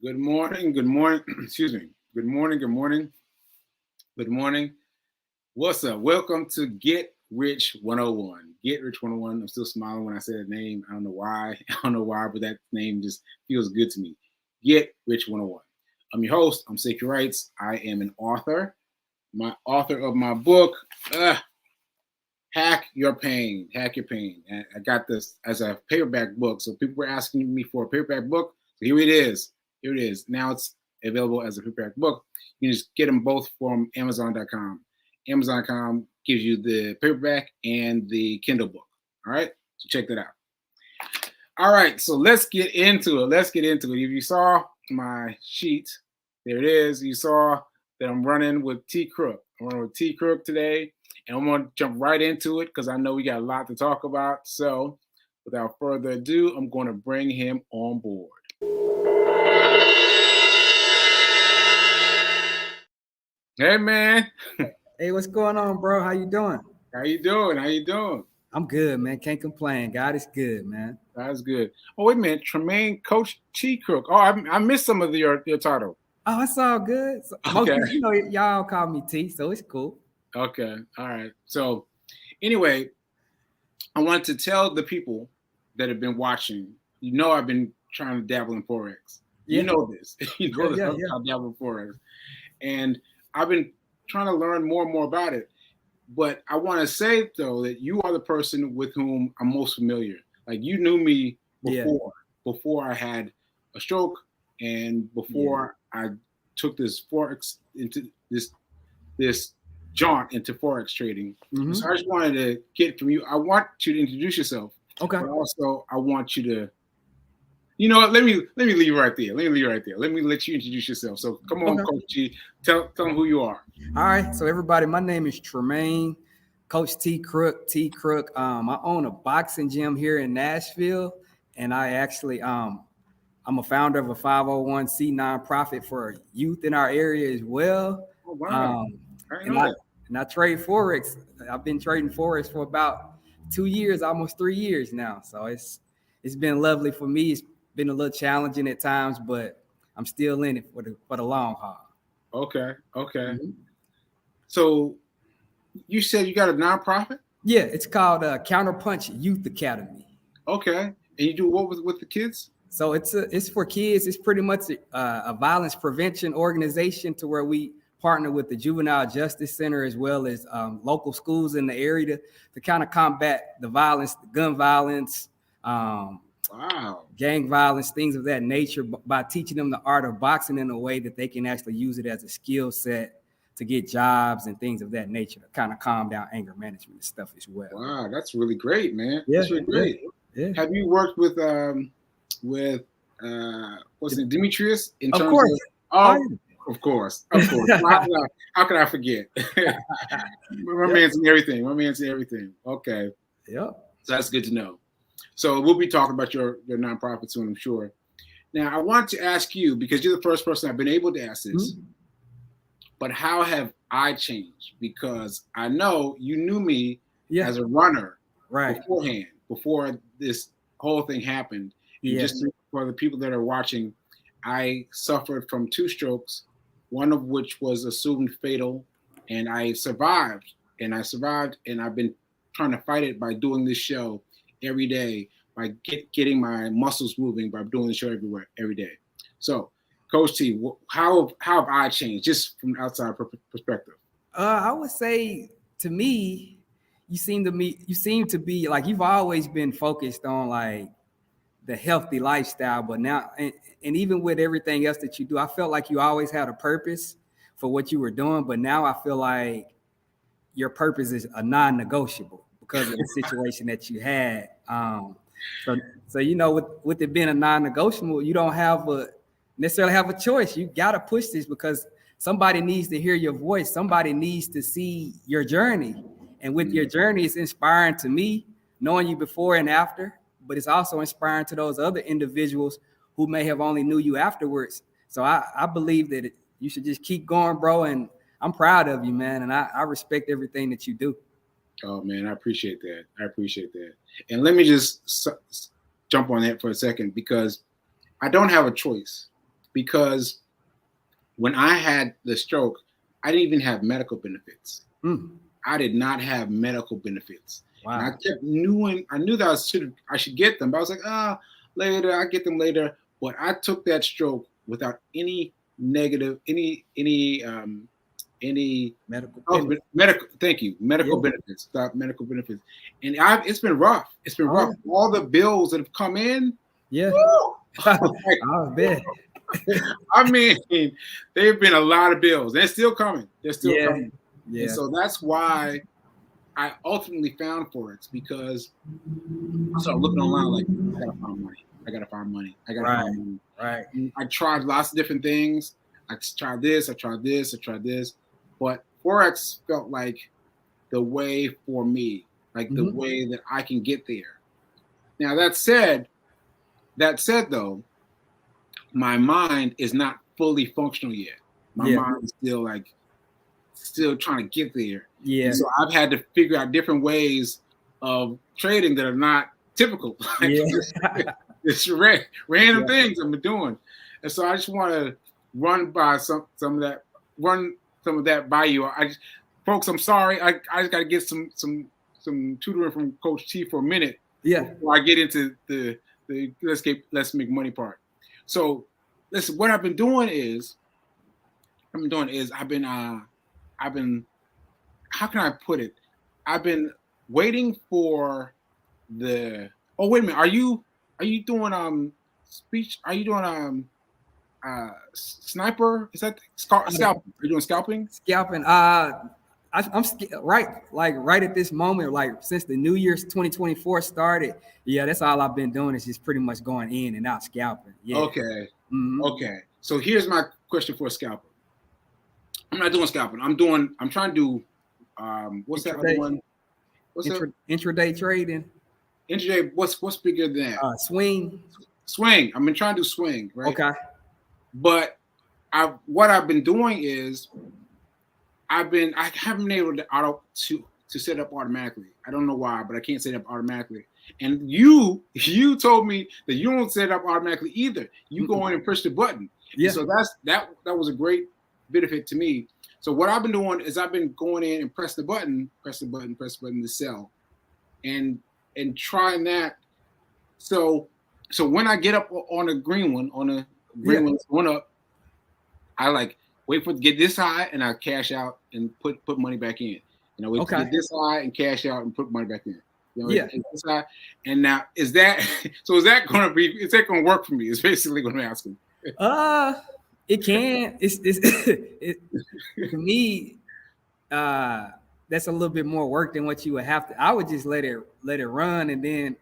Good morning. Good morning. Excuse me. Good morning. Good morning. Good morning. What's up? Welcome to Get Rich 101. Get Rich 101. I'm still smiling when I say that name. I don't know why. I don't know why, but that name just feels good to me. Get Rich 101. I'm your host. I'm Sacred Rights. I am an author. My author of my book, Hack Your Pain. Hack Your Pain. And I got this as a paperback book. So people were asking me for a paperback book. So here it is. Here it is. Now it's available as a paperback book. You can just get them both from Amazon.com. Amazon.com gives you the paperback and the Kindle book. All right? So check that out. All right. So let's get into it. If you saw my sheet, there it is. You saw that I'm running with Tee Crook. I'm running with Tee Crook today. And I'm going to jump right into it because I know we got a lot to talk about. So without further ado, I'm going to bring him on board. Hey, man. Hey, what's going on, bro? How you doing? How you doing? I'm good, man. Can't complain. God is good, man. That's good. Oh, wait a minute. Tremaine, Coach Tee Crook. Oh, I missed some of your title. Oh, it's all good. Okay. Y'all call me T, so it's cool. Okay. All right. So anyway, I want to tell the people that have been watching, I've been trying to dabble in Forex. Yeah. You know this. I'm trying to dabble in Forex. And I've been trying to learn more and more about it. But I want to say, though, that you are the person with whom I'm most familiar. Like, you knew me before I had a stroke and before I took this Forex into this jaunt into Forex trading. Mm-hmm. So I just wanted to get from you. I want you to introduce yourself. Okay. But also, I want you to, let me leave right there. Let me let you introduce yourself. So come on, Coach G. Tell them who you are. All right. So everybody, my name is Tremaine, Coach Tee Crook. I own a boxing gym here in Nashville, and I actually I'm a founder of a 501c nonprofit for youth in our area as well. Oh, wow. And I trade Forex. I've been trading Forex for about 2 years, almost 3 years now. So it's been lovely for me. It's been a little challenging at times, but I'm still in it for the long haul. Okay. Mm-hmm. So you said you got a nonprofit? Yeah, it's called Counterpunch Youth Academy. Okay. And you do what with the kids? So it's for kids. It's pretty much a violence prevention organization to where we partner with the Juvenile Justice Center as well as local schools in the area to kind of combat the violence, the gun violence, gang violence, things of that nature, by teaching them the art of boxing in a way that they can actually use it as a skill set to get jobs and things of that nature to kind of calm down anger management and stuff as well. Wow, that's really great, man. Yeah, that's really great. Yeah. Have you worked with what's it, Demetrius? In terms of course. How could I forget? My man's in everything. Okay. Yep. So that's good to know. So we'll be talking about your nonprofit soon, I'm sure. Now, I want to ask you, because you're the first person I've been able to ask this, but how have I changed? Because I know you knew me as a runner beforehand, before this whole thing happened. Just for the people that are watching, I suffered from 2 strokes, one of which was assumed fatal, and I survived. And I've been trying to fight it by doing this show every day, by getting my muscles moving, by doing the show every day. So, Coach T, how have I changed, just from outside perspective? I would say, to me, you seem to be like, you've always been focused on like the healthy lifestyle, but now, and even with everything else that you do, I felt like you always had a purpose for what you were doing. But now I feel like your purpose is a non-negotiable because of the situation that you had. So with it being a non-negotiable, you don't necessarily have a choice. You got to push this because somebody needs to hear your voice. Somebody needs to see your journey. And with your journey, it's inspiring to me, knowing you before and after, but it's also inspiring to those other individuals who may have only knew you afterwards. So I believe that you should just keep going, bro. And I'm proud of you, man. And I respect everything that you do. Oh, man, I appreciate that. And let me just jump on that for a second, because I don't have a choice. because when I had the stroke, I didn't even have medical benefits. I did not have medical benefits. Wow. And I knew that I should get them, but I was like, later, I get them later. But I took that stroke without any negative, any medical benefits, without medical benefits. And it's been rough. It's been rough. All the bills that have come in. Yeah. I bet. I mean, they've been a lot of bills. They're still coming. They're still coming. Yeah. And so that's why I ultimately found Forex, because I started looking online like, I gotta find money. I gotta find money. Right. And I tried lots of different things. I tried this. But Forex felt like the way for me, like the way that I can get there. Now that said though, my mind is not fully functional yet. My mind is still trying to get there. Yeah. And so I've had to figure out different ways of trading that are not typical. It's random things I've been doing. And so I just want to run some of that by you. Folks, I'm sorry. I just got to get some tutoring from Coach T for a minute. Yeah. Before I get into the let's make money part. So listen, what I've been doing is I've been how can I put it? I've been waiting for the wait a minute. Are you doing speech? Are you doing sniper? Is that scalping? Are you doing scalping? Scalping. I'm right at this moment, like since the New Year's 2024 started. Yeah, that's all I've been doing is just pretty much going in and out scalping. Yeah. Okay. Okay. So here's my question for a scalper. I'm not doing scalping. I'm trying to do what's that other one? What's intraday trading. Intraday. What's bigger than that? Swing. I've been trying to do swing, right? Okay. But what I've been doing is I haven't been able to set up automatically. I don't know why, but I can't set up automatically. And you told me that you don't set up automatically either. You go in and push the button. Yeah. And so that was a great benefit to me. So what I've been doing is I've been going in and press the button to sell, and trying that. So when I get up on a green one, one's going up, I like wait for it to get this high and I cash out and put money back in. You know, wait to get this high and cash out and put money back in. You know, this high. And now is that going to work for me? It's basically what I'm asking. It can. It to me, that's a little bit more work than what you would have to. I would just let it run and then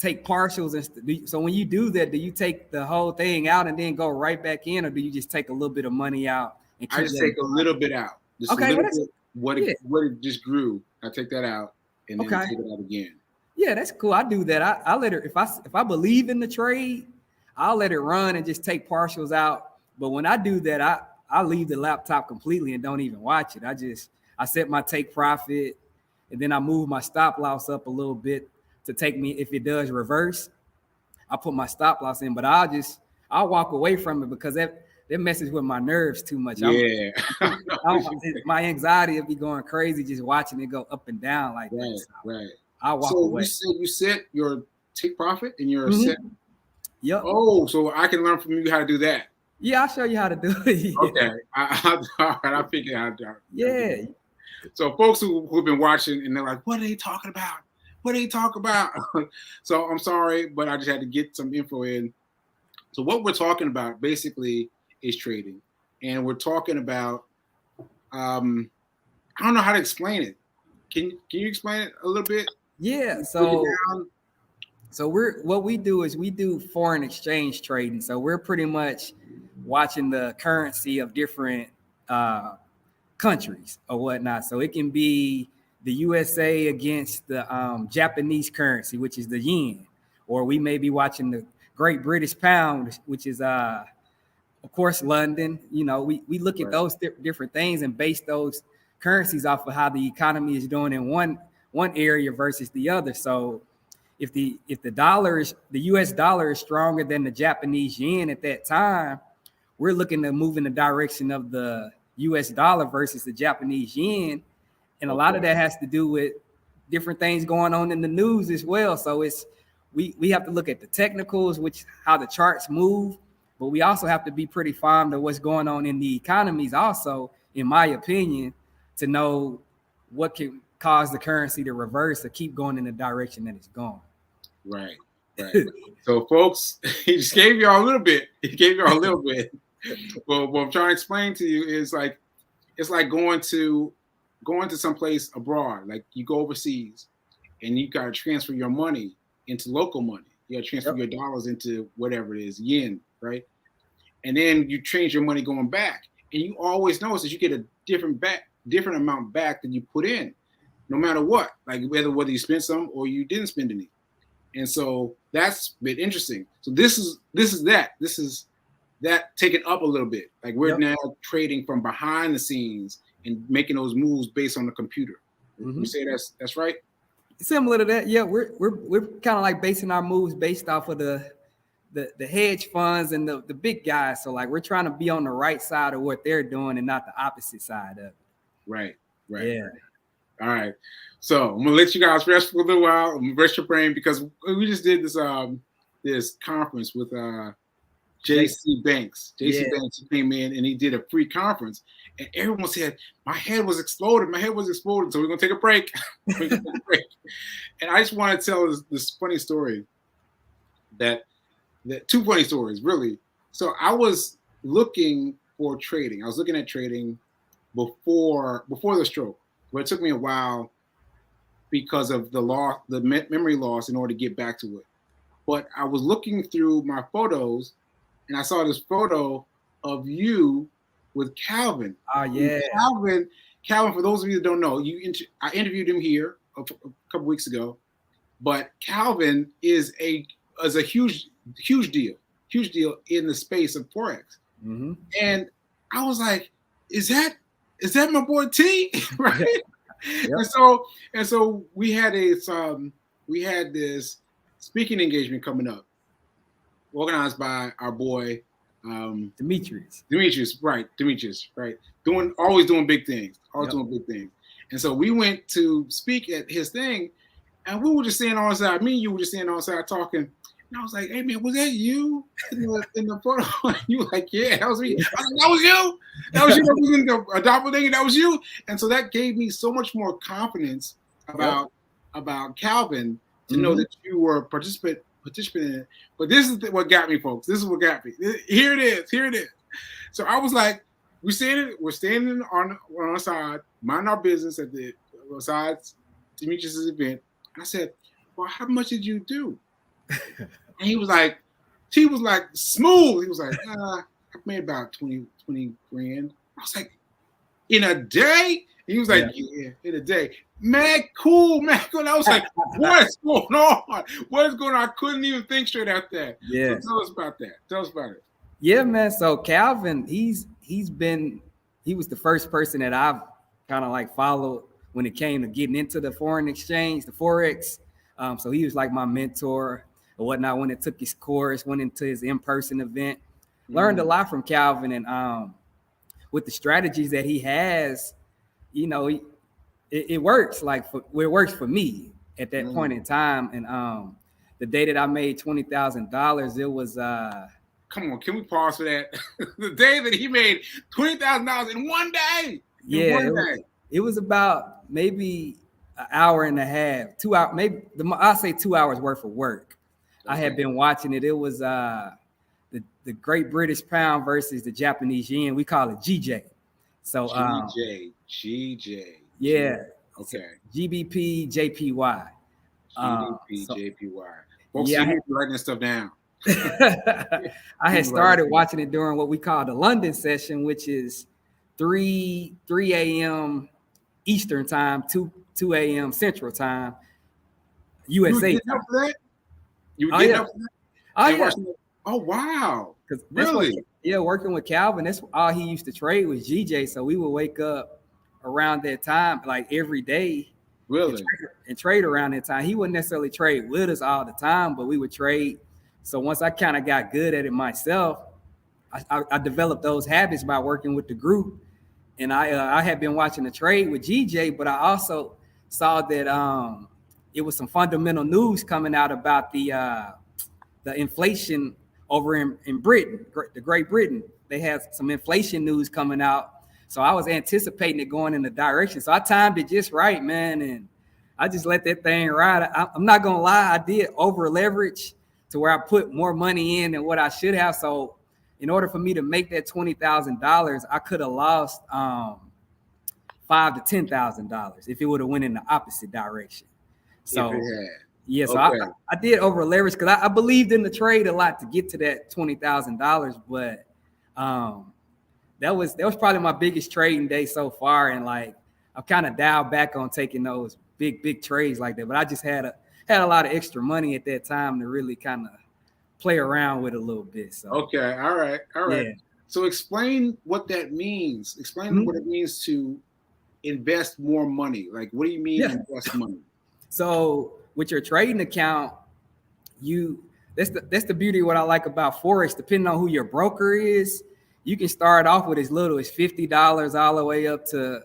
take partials. And so when you do that, do you take the whole thing out and then go right back in, or do you just take a little bit of money out? And I just take a little bit out. Just what it just grew. I take that out and then take it out again. Yeah, that's cool. I do that. I let it, if I believe in the trade, I'll let it run and just take partials out. But when I do that, I leave the laptop completely and don't even watch it. I set my take profit, and then I move my stop loss up a little bit to take me, if it does reverse, I put my stop loss in, but I'll walk away from it because that messes with my nerves too much. Yeah. My anxiety will be going crazy just watching it go up and down like that. So right. I'll walk away. So you set your take profit and your set. Yep. Oh, so I can learn from you how to do that. Yeah, I'll show you how to do it. Okay. I figure out how to do it. Yeah. So folks who've been watching and they're like, what are they talking about? What do they talk about? So I'm sorry, but I just had to get some info in. So what we're talking about basically is trading. And we're talking about, I don't know how to explain it. Can you explain it a little bit? Yeah. So what we do is we do foreign exchange trading. So we're pretty much watching the currency of different countries or whatnot. So it can be the USA against the Japanese currency, which is the yen, or we may be watching the Great British Pound, which is of course London. You know, we look at those different things and base those currencies off of how the economy is doing in one area versus the other. So if the US dollar is stronger than the Japanese yen at that time, we're looking to move in the direction of the US dollar versus the Japanese yen. And a lot of that has to do with different things going on in the news as well. So we have to look at the technicals, which how the charts move, but we also have to be pretty fond of what's going on in the economies also, in my opinion, to know what can cause the currency to reverse or keep going in the direction that it's going. Right. So, folks, he just gave y'all a little bit. Well, what I'm trying to explain to you is like, it's like going to some place abroad. Like you go overseas and you got to transfer your money into local money. You got to transfer your dollars into whatever it is, yen, right? And then you change your money going back. And you always notice that you get a different amount back than you put in, no matter what, like whether you spent some or you didn't spend any. And so that's been interesting. So this is that taken up a little bit. Like we're now trading from behind the scenes and making those moves based on the computer. You say that's right? Similar to that, yeah. We're kind of like basing our moves based off of the hedge funds and the big guys. So like we're trying to be on the right side of what they're doing and not the opposite side of it. Right. Yeah. All right. So I'm gonna let you guys rest for a little while. I'm gonna rest your brain because we just did this conference with JC Banks. Banks came in and he did a free conference, and everyone said my head was exploded. So we're gonna take a break. And I just want to tell this funny story. That two funny stories, really. So I was looking for trading. I was looking at trading before the stroke, but it took me a while because of the memory loss in order to get back to it. But I was looking through my photos and I saw this photo of you with Calvin. Oh, yeah. Calvin, for those of you that don't know, I interviewed him here a couple weeks ago, but Calvin is a huge deal in the space of Forex. And I was like, is that my boy T? Right? And so we had this speaking engagement coming up, organized by our boy Demetrius, right? Always doing big things. And so we went to speak at his thing, and we were just standing on the side. Me and you were just standing on the side talking. And I was like, "Hey man, was that you in the photo?" You were like, "Yeah, that was me." I was like, "That was you. That was you. That was in the doppelganger. That was you." And so that gave me so much more confidence about Calvin to know that you were participant in it. But this is what got me, folks. This is what got me. Here it is. So I was like, we're standing on our side, mind our business at the besides Demetrius' event. And I said, "Well, how much did you do?" And he was like smooth. He was like, I made about 20 grand. I was like, in a day? He was like, yeah, in a day. Man, cool. I was like, what's going on? What is going on? I couldn't even think straight after that. Yeah. So tell us about that. Tell us about it. Yeah, man. So Calvin, he was the first person that I've kind of like followed when it came to getting into the foreign exchange, the Forex. So he was like my mentor or whatnot. When it took his course, went into his in-person event, learned a lot from Calvin, and with the strategies that he has, you know, it works. It works for me at that point in time. And the day that I made $20,000, it was. Come on, can we pause for that? The day that he made $20,000 in one day. It was about maybe an hour and a half, 2 hours, maybe I'll say 2 hours worth of work. Okay. I had been watching it. It was the Great British Pound versus the Japanese Yen. We call it GJ. So GJ. Yeah. Okay. GBP JPY. JPY. Folks, you're writing this stuff down. I had started watching it during what we call the London session, which is 3 a.m. Eastern time, 2 a.m. Central time, USA. You were getting up for that? Oh, yeah. Oh, wow. Really? Working with Calvin, that's all he used to trade was GJ. So we would wake up around that time, like every day, Really? And trade around that time. He wouldn't necessarily trade with us all the time, but we would trade. So once I kind of got good at it myself, I developed those habits by working with the group. And I had been watching the trade with GJ, but I also saw that it was some fundamental news coming out about the inflation over in Britain, the Great Britain. They had some inflation news coming out. So I was anticipating it going in the direction. So I timed it just right, man. And I just let that thing ride. I'm not going to lie. I did over leverage to where I put more money in than what I should have. So in order for me to make that $20,000, I could have lost $5,000 to $10,000 if it would have went in the opposite direction. So yeah, so okay. I did over leverage because I believed in the trade a lot to get to that $20,000, but that was probably my biggest trading day so far, and like I've kind of dialed back on taking those big trades like that. But I just had a lot of extra money at that time to really kind of play around with a little bit. So okay, all right. Yeah. So explain what that means. Explain what it means to invest more money. Like, what do you mean invest money? So with your trading account, that's the beauty of what I like about Forex. Depending on who your broker is, you can start off with as little as $50 all the way up to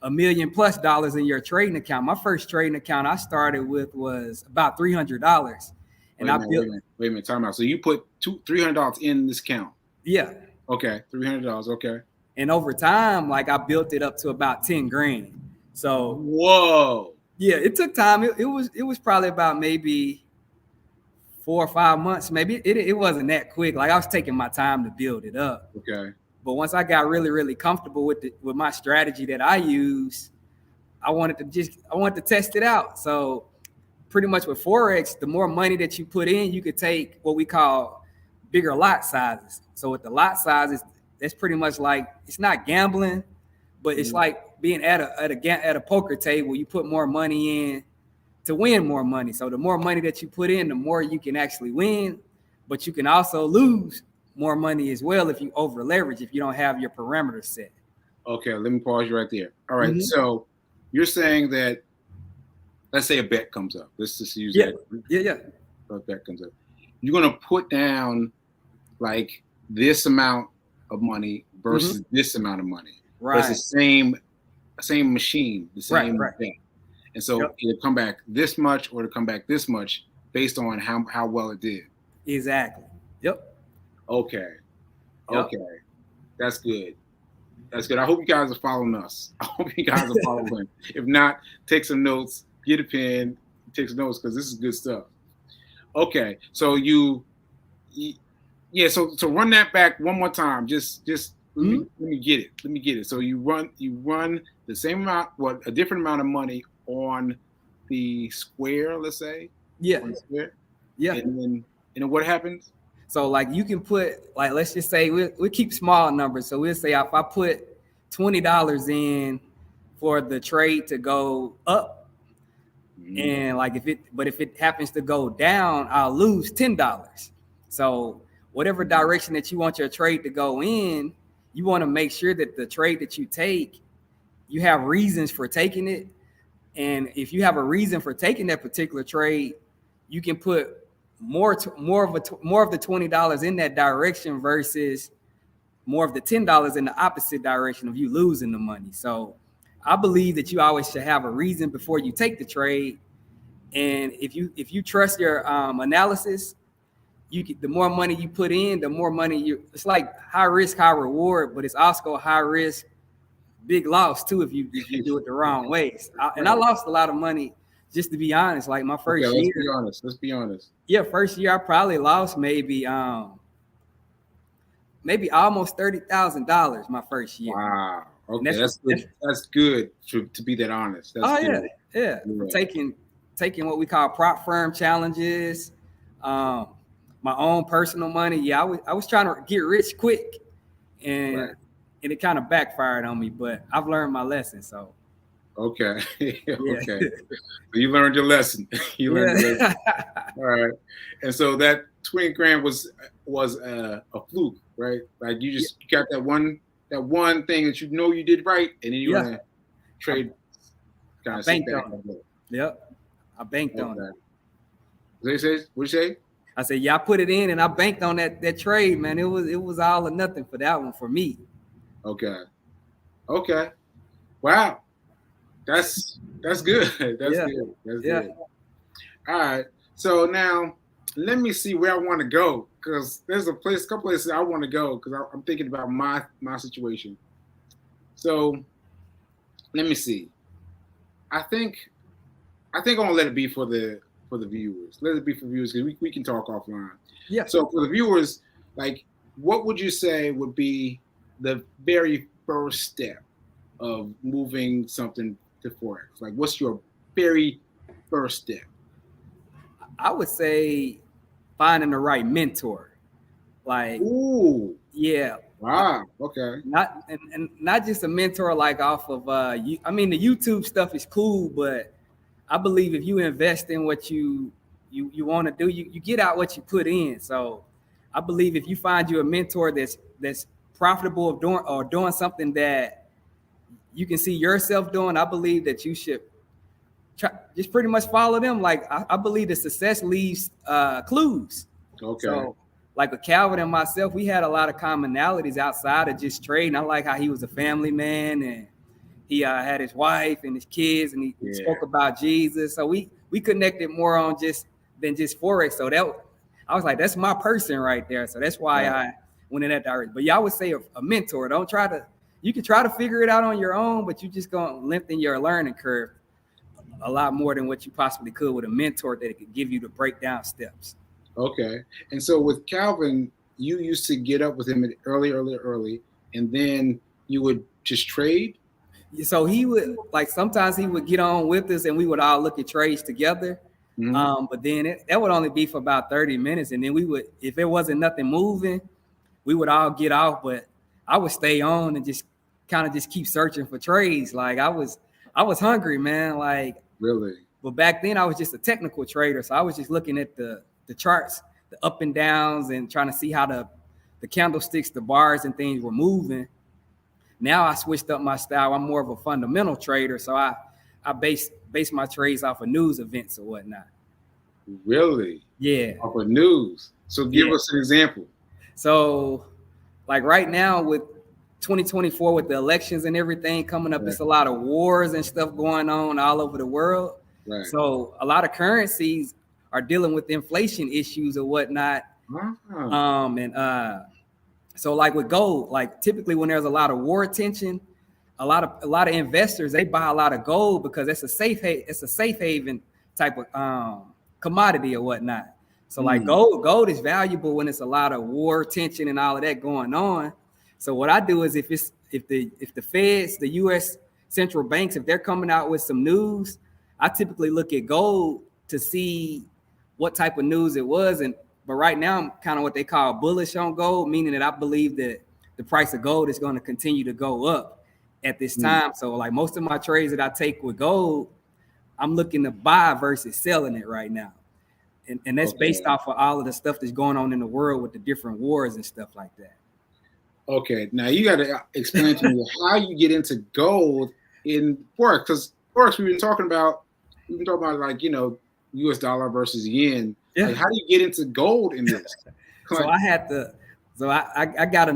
$1 million plus in your trading account. My first trading account I started with was about $300. And wait a minute, time out. So you put $300 in this account? Yeah. Okay, $300. Okay. And over time, like I built it up to about 10 grand. So whoa. Yeah, it took time. It was probably about maybe 4 or 5 months. Maybe it wasn't that quick. Like I was taking my time to build it up. Okay. But once I got really comfortable with my strategy that I use, I wanted to test it out. So pretty much with Forex, the more money that you put in, you could take what we call bigger lot sizes. So with the lot sizes, that's pretty much like, it's not gambling, but it's like being at a poker table. You put more money in to win more money. So the more money that you put in, the more you can actually win, but you can also lose more money as well if you over leverage, if you don't have your parameters set. Okay, let me pause you right there. All right, so you're saying that, let's say a bet comes up. Let's just use that. Yeah. A bet comes up. You're going to put down like this amount of money versus this amount of money. Right. It's the same machine, the same bet. And so it'll come back this much or it'll come back this much based on how well it did. Exactly. Yep. Okay. Okay. That's good. That's good. I hope you guys are following us. I hope you guys are following. If not, take some notes, get a pen, take some notes because this is good stuff. Okay. So so run that back one more time. Just let me get it. Let me get it. So you run the same amount, a different amount of money on the square, let's say. Yeah. Yeah. And then what happens? So like you can put, like, let's just say we keep small numbers. So we'll say if I put $20 in for the trade to go up, and like if it happens to go down, I'll lose $10. So whatever direction that you want your trade to go in, you want to make sure that the trade that you take, you have reasons for taking it. And if you have a reason for taking that particular trade, you can put more of the $20 in that direction versus more of the $10 in the opposite direction of you losing the money. So I believe that you always should have a reason before you take the trade. And if you trust your analysis, the more money you put in, the more money it's like high risk, high reward, but it's also high risk, big loss too if you do it the wrong ways. I lost a lot of money, just to be honest. Like my first year. Let's be honest. Yeah, first year I probably lost maybe almost $30,000 my first year. Wow. Okay, that's good. That's good to be that honest. That's good. Yeah. Taking what we call prop firm challenges, my own personal money. Yeah, I was trying to get rich quick, and it kind of backfired on me. But I've learned my lesson. So. Okay. Okay. So you learned your lesson. You learned your lesson. All right. And so that 20 grand was a fluke, right? Like you just got that one thing that you know you did right, and then you want to trade. kind of sit back and go. Yep, I banked on it. What you say? I said, yeah, I put it in and I banked on that trade, man. It was all or nothing for that one for me. Okay. Wow. That's good. That's good. That's good. All right. So now let me see where I want to go, because there's a couple places I want to go, because I'm thinking about my situation. So let me see. I think I'm gonna let it be for the viewers. Let it be for viewers, because we can talk offline. Yeah. So for the viewers, like, what would you say would be the very first step of moving something to Forex? Like, what's your very first step? I would say finding the right mentor. Like, ooh, yeah. Wow. Okay. Not just a mentor like off of I mean, the YouTube stuff is cool, but I believe if you invest in what you want to do, you get out what you put in. So I believe if you find you a mentor that's profitable of doing something that you can see yourself doing, I believe that you should just pretty much follow them. Like, I believe that success leaves clues. Okay. So, like with Calvin and myself, we had a lot of commonalities outside of just trading. I like how he was a family man, and he had his wife and his kids, and he spoke about Jesus. So we connected more on than just Forex. So I was like, that's my person right there. So that's why I went in that direction. But y'all would say a mentor. You can try to figure it out on your own, but you just gonna lengthen your learning curve a lot more than what you possibly could with a mentor that could give you the breakdown steps. Okay. And so with Calvin, you used to get up with him early, and then you would just trade? So he would, like, sometimes he would get on with us and we would all look at trades together. Mm-hmm. But then that would only be for about 30 minutes. And then we would, if there wasn't nothing moving, we would all get off, but I would stay on and just kind of just keep searching for trades. Like, I was hungry, man. Like, really? But back then I was just a technical trader. So I was just looking at the charts, the up and downs, and trying to see how the candlesticks, the bars and things were moving. Now I switched up my style. I'm more of a fundamental trader. So I base my trades off of news events or whatnot. Really? Yeah. Off of news. So give us an example. So, like right now with 2024, with the elections and everything coming up, it's a lot of wars and stuff going on all over the world. Right. So a lot of currencies are dealing with inflation issues or whatnot. So like with gold, like typically when there's a lot of war tension, a lot of investors, they buy a lot of gold because it's a safe haven type of commodity or whatnot. So like gold is valuable when it's a lot of war tension and all of that going on. So what I do is if the Feds, the US central banks, if they're coming out with some news, I typically look at gold to see what type of news it was. But right now I'm kind of what they call bullish on gold, meaning that I believe that the price of gold is going to continue to go up at this time. So like most of my trades that I take with gold, I'm looking to buy versus selling it right now. And that's based off of all of the stuff that's going on in the world with the different wars and stuff like that. Okay. Now you got to explain to me how you get into gold in Forex, because Forex we've been talking about like, US dollar versus yen. Yeah. Like, how do you get into gold in this? So I got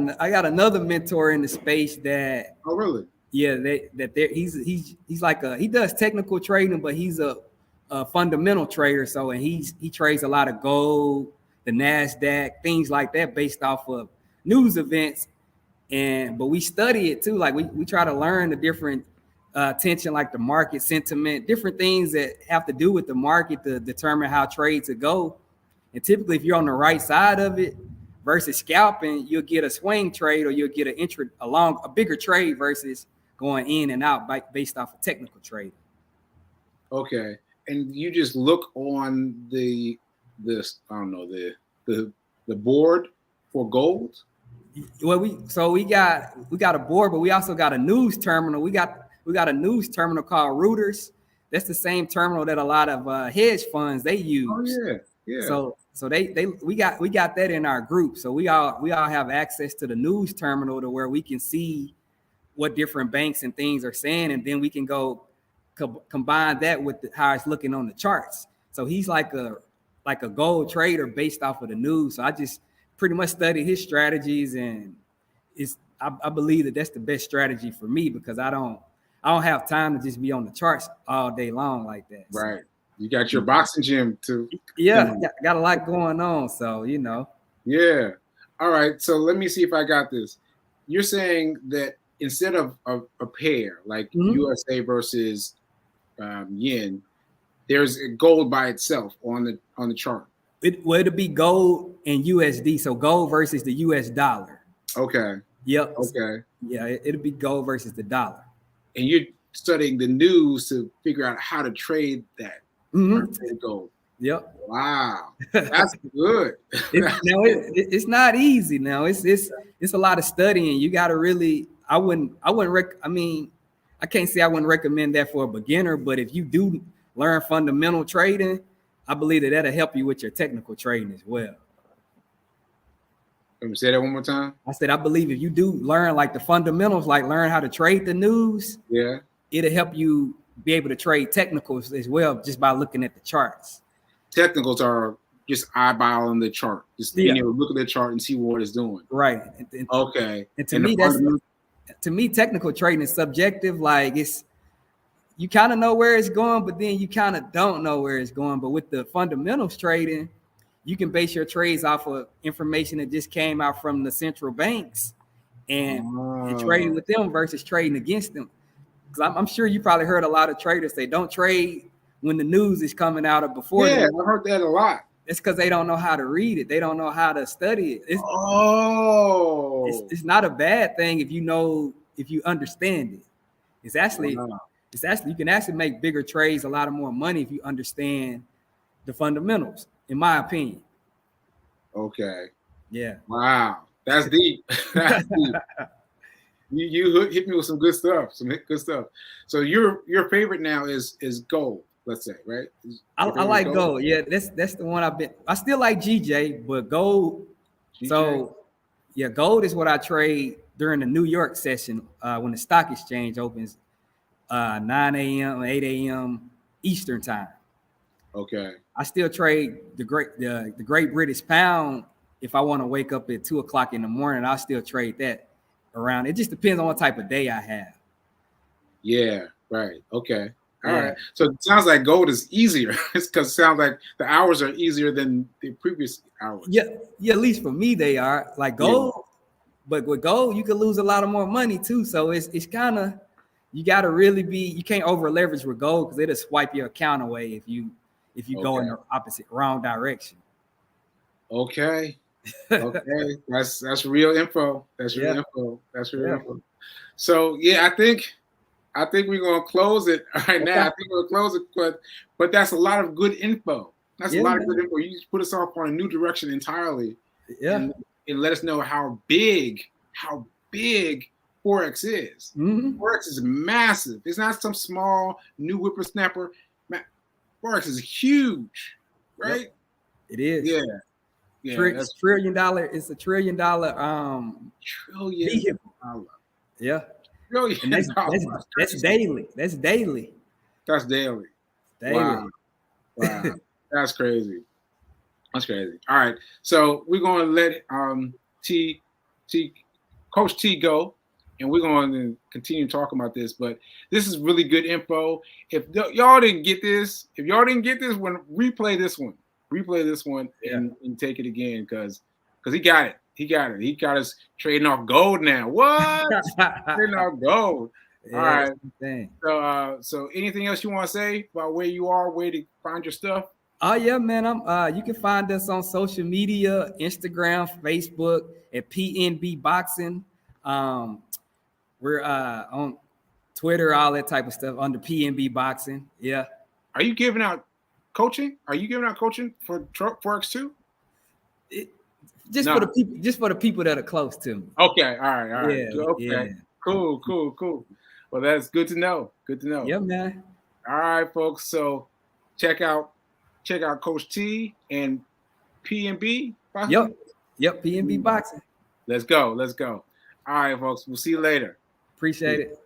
another mentor in the space that. Oh, really? Yeah, he's like he does technical trading, but he's a fundamental trader. So and he trades a lot of gold, the NASDAQ, things like that, based off of news events. But we study it too. Like we try to learn the different tension, like the market sentiment, different things that have to do with the market to determine how trades will go. And typically, if you're on the right side of it versus scalping, you'll get a swing trade or you'll get a bigger trade versus going in and out based off of technical trading. Okay, and you just look on the board for gold. Well, we got a board, but we also got a news terminal. We got a news terminal called Reuters. That's the same terminal that a lot of hedge funds they use. Oh yeah. So we got that in our group. So we all have access to the news terminal to where we can see what different banks and things are saying, and then we can go combine that with how it's looking on the charts. So he's like a gold trader based off of the news. So I just pretty much studied his strategies, and I believe that that's the best strategy for me because I don't have time to just be on the charts all day long like that. Right. You got your boxing gym too. Yeah, got a lot going on. So, Yeah. All right. So let me see if I got this. You're saying that instead of a pair like USA versus yen, there's gold by itself on the chart. It'll be gold and USD. So gold versus the US dollar. Okay. Yep. Okay. Yeah, it'll be gold versus the dollar. And you're studying the news to figure out how to trade that. Trade gold. Yep. Wow, that's good. It's not easy. Now it's a lot of studying. You got to really. I can't say I wouldn't recommend that for a beginner, but if you do learn fundamental trading, I believe that'll help you with your technical trading as well. Let me say that one more time. I said I believe if you do learn like the fundamentals, like learn how to trade the news, it'll help you be able to trade technicals as well just by looking at the charts. Technicals are just eyeballing the chart, just being able to look at the chart and see what it's doing. Right. Okay. And to me, technical trading is subjective. Like you kind of know where it's going, but then you kind of don't know where it's going. But with the fundamentals trading, you can base your trades off of information that just came out from the central banks and trade with them versus trading against them. Because I'm sure you probably heard a lot of traders say, don't trade when the news is coming out or before. Yeah, I heard that a lot. It's because they don't know how to read it. They don't know how to study it. It's not a bad thing if you understand it. It's actually you can actually make bigger trades, a lot of more money if you understand the fundamentals, in my opinion. Okay. Yeah. Wow. That's deep. That's deep. You hit me with some good stuff. So your favorite now is gold, let's say, right? I like gold. Yeah, that's the one I still like GJ, but gold. GJ. So yeah, gold is what I trade during the New York session when the stock exchange opens 9 a.m. 8 a.m. Eastern time. Okay. I still trade the Great British Pound. If I want to wake up at 2:00 in the morning, I'll still trade that around. It just depends on what type of day I have. Yeah, right. Okay. All right. So it sounds like gold is easier. It's because it sounds like the hours are easier than the previous hours. Yeah, at least for me, they are. Like gold, but with gold, you can lose a lot of more money too. So it's kind of, you got to really you can't over leverage with gold because it'll swipe your account away if you go in the wrong direction. Okay. Okay. That's real info. That's real info. So I think we're gonna close it right now. I think we're gonna close it, but that's a lot of good info. That's a lot of good info. You just put us off on a new direction entirely. Yeah. And let us know how big Forex is. Forex is massive. It's not some small new whippersnapper. Forex is huge, right? Yep. It is. Yeah. It's $1 trillion. It's $1 trillion. Trillion. Yeah. Trillion. That's daily. That's daily. That's daily. Wow. That's crazy. That's crazy. All right. So we're going to let Coach T go, and we're going to continue talking about this. But this is really good info. If y'all didn't get this, replay this one and take it again because he got it. He got us trading off gold now. What? Trading off gold. All right. So anything else you want to say about where you are, where to find your stuff? Oh yeah, man. You can find us on social media, Instagram, Facebook at PNB Boxing. We're on Twitter, all that type of stuff under PNB Boxing. Yeah. Are you giving out coaching? Are you giving out coaching for Forex too? Just for the people that are close to me. Okay. All right. Yeah, okay. Yeah. Cool. Well, that's good to know. Yeah, man. All right, folks. So check out Coach T and PNB Boxing. Yep. PNB Boxing. Let's go. All right, folks. We'll see you later. Appreciate it.